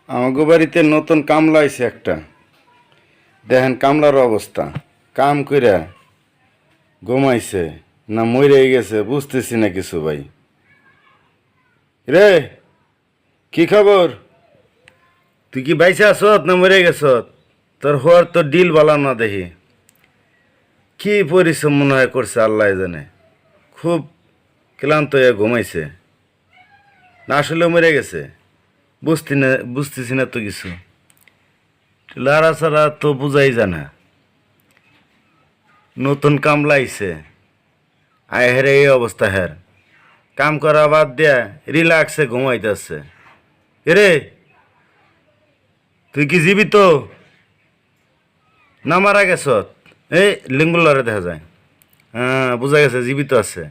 আমাগো বাড়িতে নতুন কামলা আইছে একটা। দেখেন কামলার অবস্থা, কাম কইরা ঘুমাইছে না মরে গেছে বুঝতেছি না কিছু। ভাই রে, কি খবর? তুই কি বাইসে আসত না মরে গেছত? তোর হওয়ার তো ডিল বালা না দেখি। কি পরিশ্রম মনে হয় করছে আল্লাহ জানে। খুব ক্লান্ত হয়ে ঘুমাইছে না আসলে মরে গেছে? বুঝতেছি না তো কিছু। লারা ছাড়া তো বুঝাই জানা। নতুন কামলা আইছে, আয় হেরে এই অবস্থা হের। কাম করা বাদ দিয়া রিল্যাক্সে ঘুমাইতেছে। এরে, তুই কি জীবিত না মারা গেছ? এই লিঙ্গুলারে দেখা যায়। হ্যাঁ, বোঝা গেছে জীবিত আছে।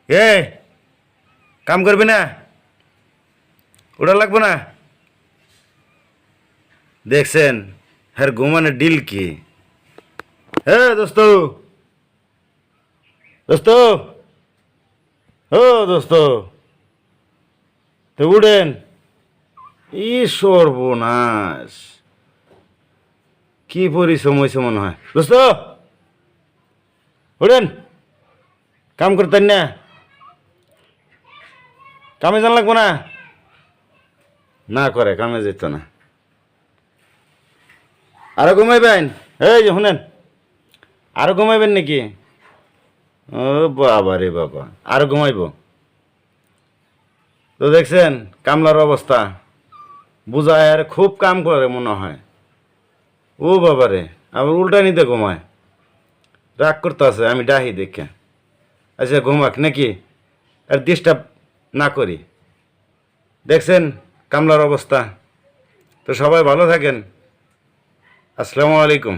এ কাম করবি না? ওটা লাগবো না? দেখছেন হ্যাঁ ঘুমানের ডিল কি? হ্যাঁ দোস্ত, দোস্ত, ও দোস্ত, তো উঠেন। ই সর্বনাশ, কি পরিশ্রম হয়েছে মনে হয়। দোস্ত উঠেন, কাম করতেন না? কামে জান লাগবো না? না করে কামে যেত না। আরো ঘুমাইবেন? এই যে শুনেন, আরো ঘুমাইবেন নাকি? ও বাবা রে বাবা, আরো ঘুমাইব? তো দেখছেন কামলার অবস্থা, বুঝায় আর খুব কাম করে মনে হয়। ও বাবা রে, আবার উল্টা নিতে ঘুমায়। রাগ করতে আছে আমি ডাহি দেখে। আচ্ছা ঘুমাক নাকি, আর ডিস্টার্ব না করি। দেখছেন কামলার অবস্থা। তো সবাই ভালো থাকেন। আসসালামু আলাইকুম।